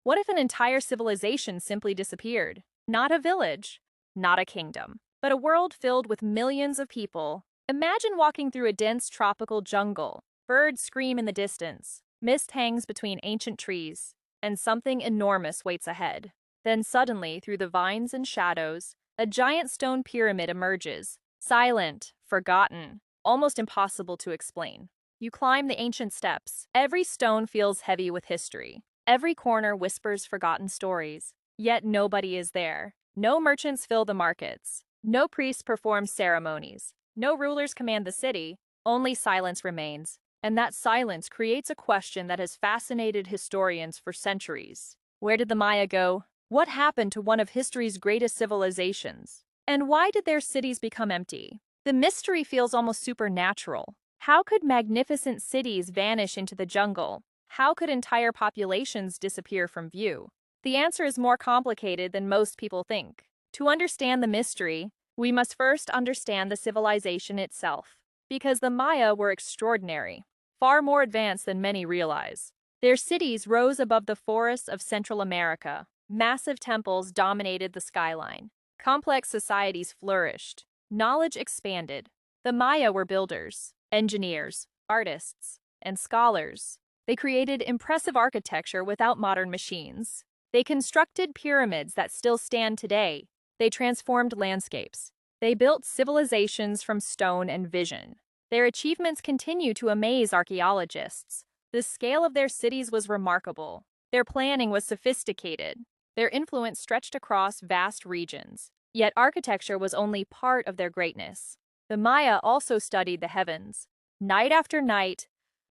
What if an entire civilization simply disappeared? Not a village, not a kingdom, but a world filled with millions of people. Imagine walking through a dense tropical jungle. Birds scream in the distance, mist hangs between ancient trees, and something enormous waits ahead. Then suddenly, through the vines and shadows, a giant stone pyramid emerges, silent, forgotten, almost impossible to explain. You climb the ancient steps. Every stone feels heavy with history. Every corner whispers forgotten stories. Yet nobody is there. No merchants fill the markets. No priests perform ceremonies. No rulers command the city. Only silence remains. And that silence creates a question that has fascinated historians for centuries. Where did the Maya go? What happened to one of history's greatest civilizations? And why did their cities become empty? The mystery feels almost supernatural. How could magnificent cities vanish into the jungle? How could entire populations disappear from view? The answer is more complicated than most people think. To understand the mystery, we must first understand the civilization itself. Because the Maya were extraordinary, far more advanced than many realize. Their cities rose above the forests of Central America. Massive temples dominated the skyline. Complex societies flourished. Knowledge expanded. The Maya were builders, engineers, artists, and scholars. They created impressive architecture without modern machines. They constructed pyramids that still stand today. They transformed landscapes. They built civilizations from stone and vision. Their achievements continue to amaze archaeologists. The scale of their cities was remarkable. Their planning was sophisticated. Their influence stretched across vast regions. Yet architecture was only part of their greatness. The Maya also studied the heavens. Night after night,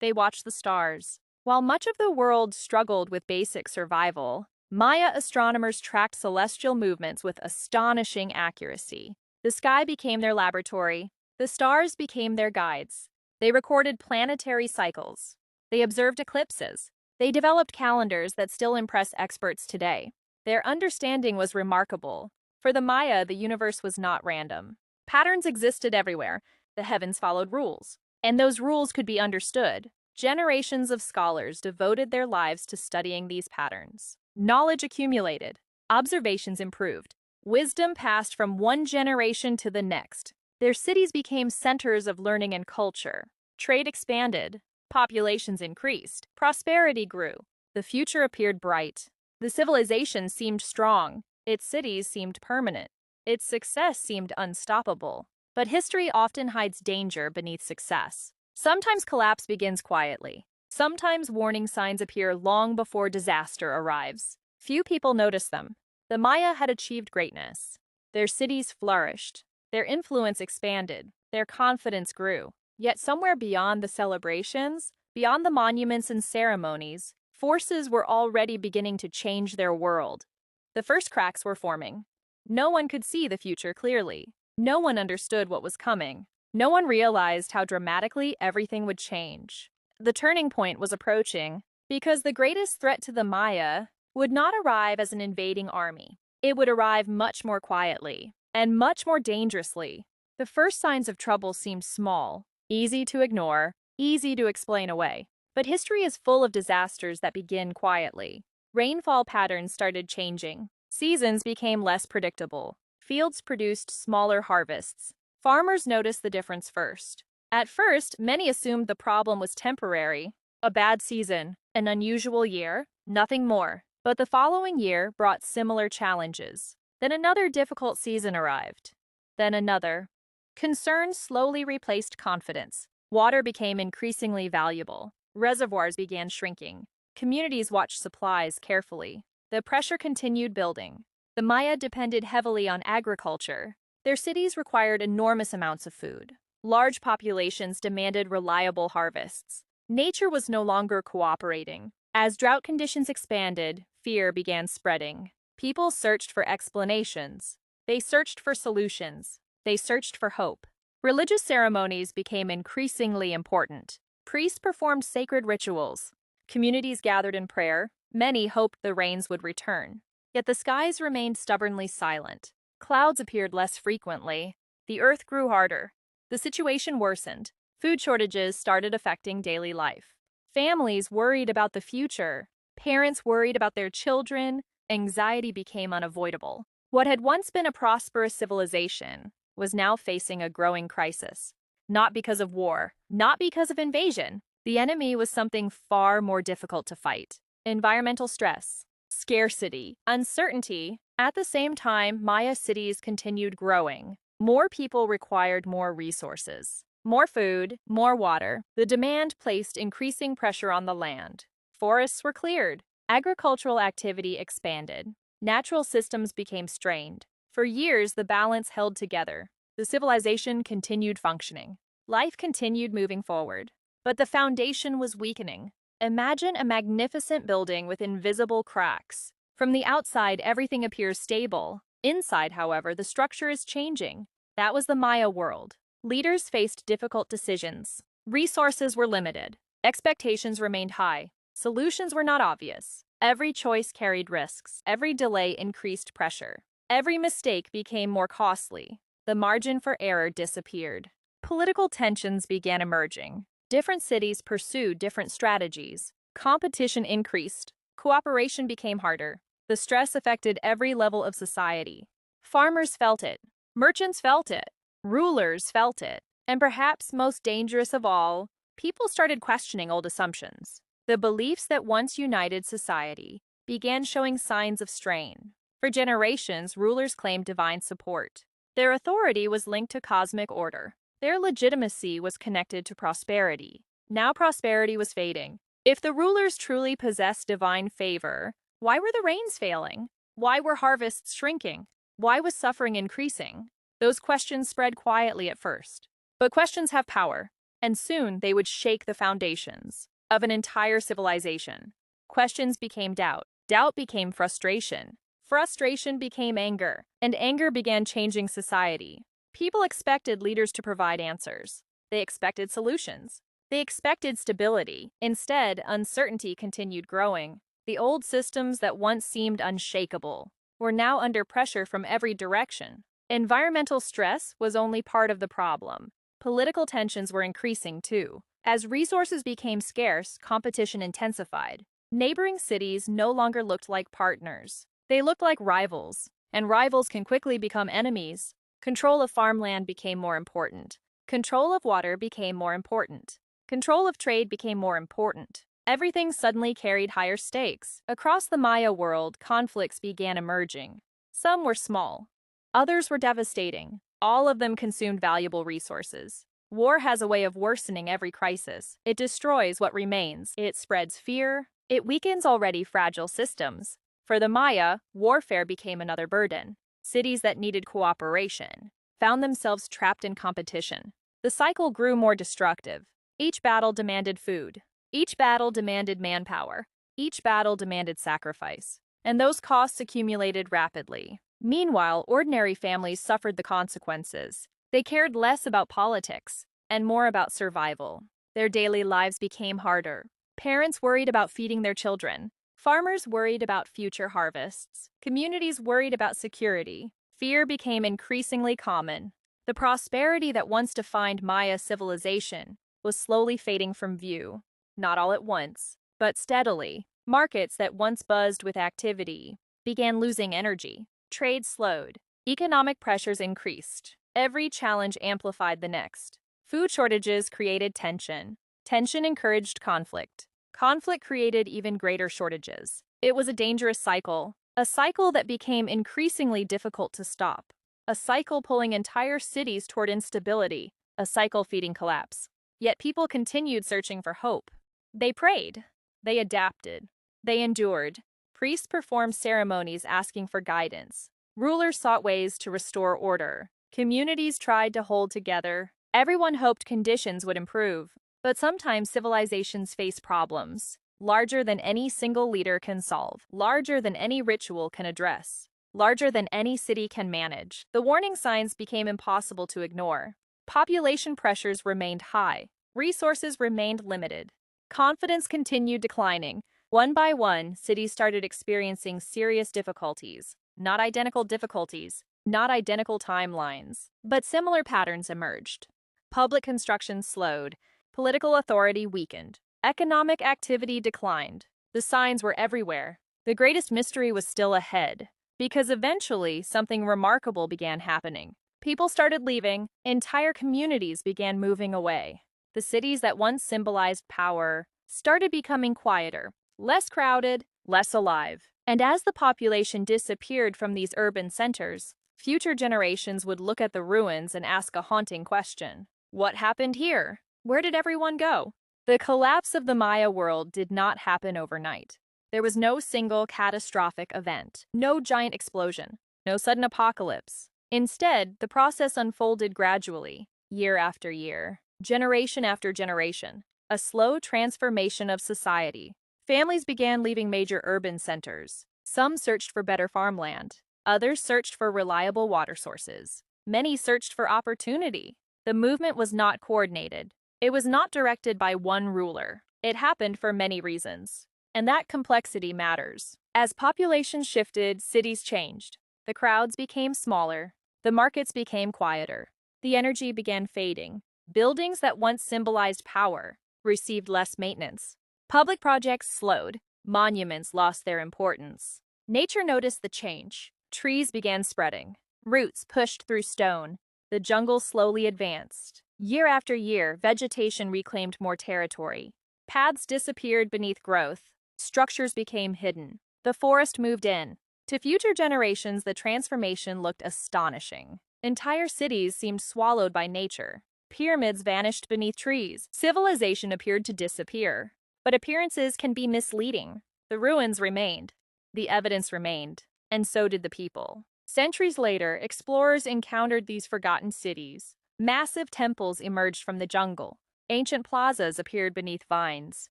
they watched the stars. While much of the world struggled with basic survival, Maya astronomers tracked celestial movements with astonishing accuracy. The sky became their laboratory. The stars became their guides. They recorded planetary cycles. They observed eclipses. They developed calendars that still impress experts today. Their understanding was remarkable. For the Maya, the universe was not random. Patterns existed everywhere. The heavens followed rules, and those rules could be understood. Generations of scholars devoted their lives to studying these patterns. Knowledge accumulated. Observations improved. Wisdom passed from one generation to the next. Their cities became centers of learning and culture. Trade expanded. Populations increased. Prosperity grew. The future appeared bright. The civilization seemed strong. Its cities seemed permanent. Its success seemed unstoppable. But history often hides danger beneath success. Sometimes collapse begins quietly. Sometimes warning signs appear long before disaster arrives. Few people notice them. The Maya had achieved greatness. Their cities flourished. Their influence expanded. Their confidence grew. Yet somewhere beyond the celebrations, beyond the monuments and ceremonies, forces were already beginning to change their world. The first cracks were forming. No one could see the future clearly. No one understood what was coming. No one realized how dramatically everything would change. The turning point was approaching because the greatest threat to the Maya would not arrive as an invading army. It would arrive much more quietly and much more dangerously. The first signs of trouble seemed small, easy to ignore, easy to explain away. But history is full of disasters that begin quietly. Rainfall patterns started changing. Seasons became less predictable. Fields produced smaller harvests. Farmers noticed the difference first. At first, many assumed the problem was temporary. A bad season, an unusual year, nothing more. But the following year brought similar challenges. Then another difficult season arrived. Then another. Concern slowly replaced confidence. Water became increasingly valuable. Reservoirs began shrinking. Communities watched supplies carefully. The pressure continued building. The Maya depended heavily on agriculture. Their cities required enormous amounts of food. Large populations demanded reliable harvests. Nature was no longer cooperating. As drought conditions expanded, fear began spreading. People searched for explanations. They searched for solutions. They searched for hope. Religious ceremonies became increasingly important. Priests performed sacred rituals. Communities gathered in prayer. Many hoped the rains would return. Yet the skies remained stubbornly silent. Clouds appeared less frequently. The earth grew harder. The situation worsened. Food shortages started affecting daily life. Families worried about the future. Parents worried about their children, anxiety became unavoidable. What had once been a prosperous civilization was now facing a growing crisis. Not because of war, not because of invasion. The enemy was something far more difficult to fight. Environmental stress, scarcity, uncertainty. At the same time, Maya cities continued growing. More people required more resources. More food, more water. The demand placed increasing pressure on the land. Forests were cleared. Agricultural activity expanded. Natural systems became strained. For years, the balance held together. The civilization continued functioning. Life continued moving forward. But the foundation was weakening. Imagine a magnificent building with invisible cracks. From the outside, everything appears stable. Inside, however, the structure is changing. That was the Maya world. Leaders faced difficult decisions. Resources were limited. Expectations remained high. Solutions were not obvious. Every choice carried risks. Every delay increased pressure. Every mistake became more costly. The margin for error disappeared. Political tensions began emerging. Different cities pursued different strategies. Competition increased. Cooperation became harder. The stress affected every level of society. Farmers felt it. Merchants felt it. Rulers felt it. And perhaps most dangerous of all, people started questioning old assumptions. The beliefs that once united society began showing signs of strain. For generations, rulers claimed divine support. Their authority was linked to cosmic order. Their legitimacy was connected to prosperity. Now prosperity was fading. If the rulers truly possessed divine favor, why were the rains failing? Why were harvests shrinking? Why was suffering increasing? Those questions spread quietly at first. But questions have power, and soon they would shake the foundations of an entire civilization. Questions became doubt. Doubt became frustration. Frustration became anger, and anger began changing society. People expected leaders to provide answers. They expected solutions. They expected stability. Instead, uncertainty continued growing. The old systems that once seemed unshakable were now under pressure from every direction. Environmental stress was only part of the problem. Political tensions were increasing too. As resources became scarce, competition intensified. Neighboring cities no longer looked like partners. They looked like rivals, and rivals can quickly become enemies. Control of farmland became more important. Control of water became more important. Control of trade became more important. Everything suddenly carried higher stakes. Across the Maya world, conflicts began emerging. Some were small. Others were devastating. All of them consumed valuable resources. War has a way of worsening every crisis. It destroys what remains. It spreads fear. It weakens already fragile systems. For the Maya, warfare became another burden. Cities that needed cooperation found themselves trapped in competition. The cycle grew more destructive. Each battle demanded food. Each battle demanded manpower. Each battle demanded sacrifice. And those costs accumulated rapidly. Meanwhile, ordinary families suffered the consequences. They cared less about politics and more about survival. Their daily lives became harder. Parents worried about feeding their children. Farmers worried about future harvests. Communities worried about security. Fear became increasingly common. The prosperity that once defined Maya civilization was slowly fading from view. Not all at once, but steadily. Markets that once buzzed with activity began losing energy. Trade slowed. Economic pressures increased. Every challenge amplified the next. Food shortages created tension. Tension encouraged conflict. Conflict created even greater shortages. It was a dangerous cycle, a cycle that became increasingly difficult to stop, a cycle pulling entire cities toward instability, a cycle feeding collapse. Yet people continued searching for hope. They prayed. They adapted. They endured. Priests performed ceremonies asking for guidance. Rulers sought ways to restore order. Communities tried to hold together. Everyone hoped conditions would improve. But sometimes civilizations face problems, larger than any single leader can solve, larger than any ritual can address, larger than any city can manage. The warning signs became impossible to ignore. Population pressures remained high. Resources remained limited. Confidence continued declining. One by one, cities started experiencing serious difficulties. Not identical difficulties, not identical timelines, but similar patterns emerged. Public construction slowed. Political authority weakened. Economic activity declined. The signs were everywhere. The greatest mystery was still ahead, because eventually something remarkable began happening. People started leaving, entire communities began moving away. The cities that once symbolized power started becoming quieter, less crowded, less alive. And as the population disappeared from these urban centers, future generations would look at the ruins and ask a haunting question. What happened here? Where did everyone go? The collapse of the Maya world did not happen overnight. There was no single catastrophic event, no giant explosion, no sudden apocalypse. Instead, the process unfolded gradually, year after year, generation after generation, a slow transformation of society. Families began leaving major urban centers. Some searched for better farmland. Others searched for reliable water sources. Many searched for opportunity. The movement was not coordinated. It was not directed by one ruler. It happened for many reasons. And that complexity matters. As populations shifted, cities changed. The crowds became smaller. The markets became quieter. The energy began fading. Buildings that once symbolized power received less maintenance. Public projects slowed. Monuments lost their importance. Nature noticed the change. Trees began spreading. Roots pushed through stone. The jungle slowly advanced. Year after year, vegetation reclaimed more territory. Paths disappeared beneath growth. Structures became hidden. The forest moved in. To future generations, the transformation looked astonishing. Entire cities seemed swallowed by nature. Pyramids vanished beneath trees. Civilization appeared to disappear. But appearances can be misleading. The ruins remained. The evidence remained. And so did the people. Centuries later, explorers encountered these forgotten cities. Massive temples emerged from the jungle. Ancient plazas appeared beneath vines.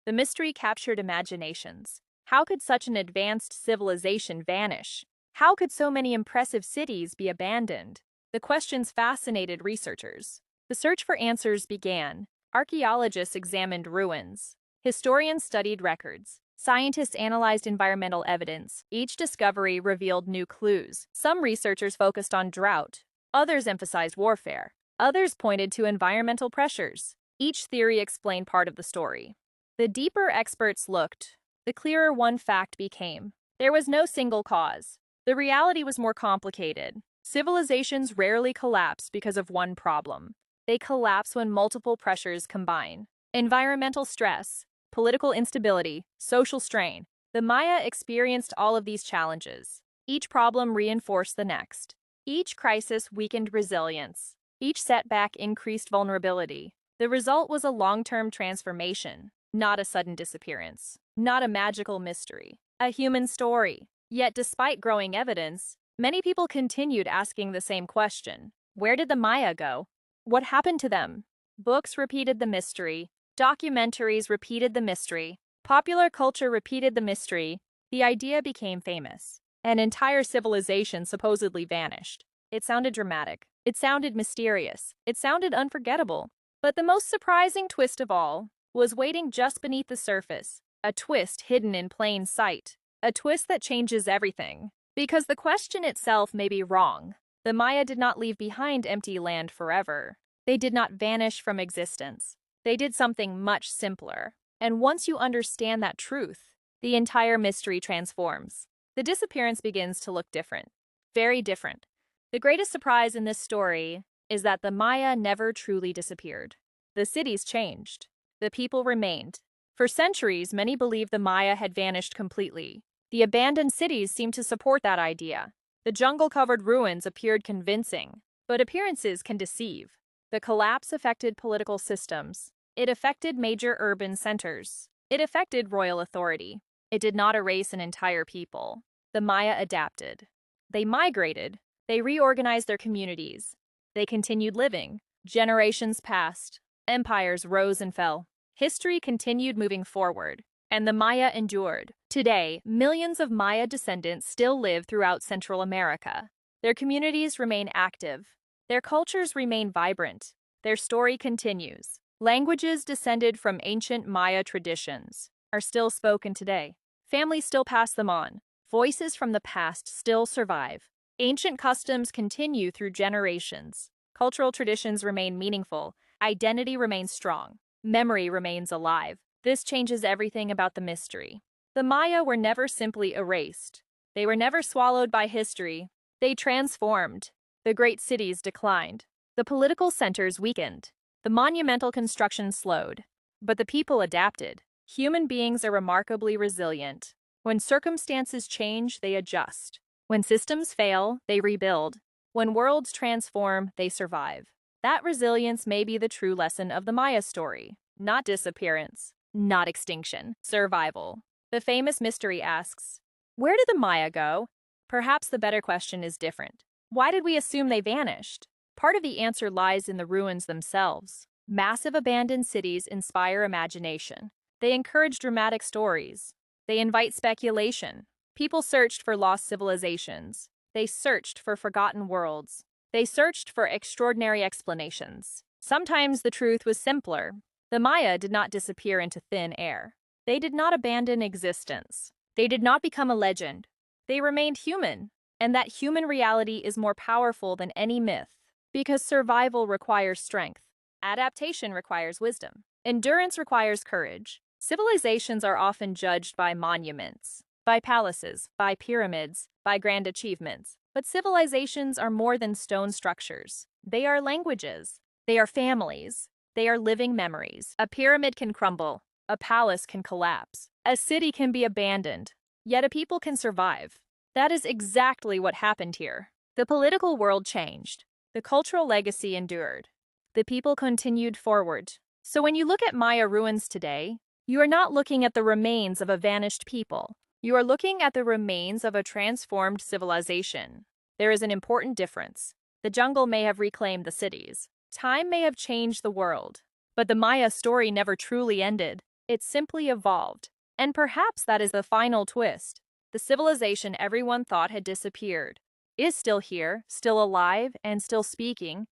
The mystery captured imaginations. How could such an advanced civilization vanish? How could so many impressive cities be abandoned? The questions fascinated researchers. The search for answers began. Archaeologists examined ruins. Historians studied records. Scientists analyzed environmental evidence. Each discovery revealed new clues. Some researchers focused on drought. Others emphasized warfare. Others pointed to environmental pressures. Each theory explained part of the story. The deeper experts looked, the clearer one fact became. There was no single cause. The reality was more complicated. Civilizations rarely collapse because of one problem. They collapse when multiple pressures combine. Environmental stress, political instability, social strain. The Maya experienced all of these challenges. Each problem reinforced the next. Each crisis weakened resilience. Each setback increased vulnerability. The result was a long-term transformation, not a sudden disappearance, not a magical mystery, a human story. Yet despite growing evidence, many people continued asking the same question. Where did the Maya go? What happened to them? Books repeated the mystery. Documentaries repeated the mystery. Popular culture repeated the mystery. The idea became famous. An entire civilization supposedly vanished. It sounded dramatic. It sounded mysterious. It sounded unforgettable. But the most surprising twist of all was waiting just beneath the surface. A twist hidden in plain sight. A twist that changes everything. Because the question itself may be wrong. The Maya did not leave behind empty land forever. They did not vanish from existence. They did something much simpler. And once you understand that truth, the entire mystery transforms. The disappearance begins to look different. Very different. The greatest surprise in this story is that the Maya never truly disappeared. The cities changed. The people remained. For centuries, many believed the Maya had vanished completely. The abandoned cities seemed to support that idea. The jungle-covered ruins appeared convincing. But appearances can deceive. The collapse affected political systems. It affected major urban centers. It affected royal authority. It did not erase an entire people. The Maya adapted. They migrated. They reorganized their communities. They continued living. Generations passed. Empires rose and fell. History continued moving forward, and the Maya endured. Today, millions of Maya descendants still live throughout Central America. Their communities remain active. Their cultures remain vibrant. Their story continues. Languages descended from ancient Maya traditions are still spoken today. Families still pass them on. Voices from the past still survive. Ancient customs continue through generations. Cultural traditions remain meaningful. Identity remains strong. Memory remains alive. This changes everything about the mystery. The Maya were never simply erased. They were never swallowed by history. They transformed. The great cities declined. The political centers weakened. The monumental construction slowed. But the people adapted. Human beings are remarkably resilient. When circumstances change, they adjust. When systems fail, they rebuild. When worlds transform, they survive. That resilience may be the true lesson of the Maya story. Not disappearance, not extinction, survival. The famous mystery asks, where did the Maya go? Perhaps the better question is different. Why did we assume they vanished? Part of the answer lies in the ruins themselves. Massive abandoned cities inspire imagination. They encourage dramatic stories. They invite speculation. People searched for lost civilizations. They searched for forgotten worlds. They searched for extraordinary explanations. Sometimes the truth was simpler. The Maya did not disappear into thin air. They did not abandon existence. They did not become a legend. They remained human, and that human reality is more powerful than any myth, because survival requires strength, adaptation requires wisdom, endurance requires courage. Civilizations are often judged by monuments, by palaces, by pyramids, by grand achievements. But civilizations are more than stone structures. They are languages. They are families. They are living memories. A pyramid can crumble. A palace can collapse. A city can be abandoned. Yet a people can survive. That is exactly what happened here. The political world changed. The cultural legacy endured. The people continued forward. So when you look at Maya ruins today, you are not looking at the remains of a vanished people. You are looking at the remains of a transformed civilization. There is an important difference. The jungle may have reclaimed the cities. Time may have changed the world. But the Maya story never truly ended. It simply evolved. And perhaps that is the final twist. The civilization everyone thought had disappeared is still here, still alive, and still speaking,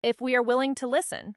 if we are willing to listen.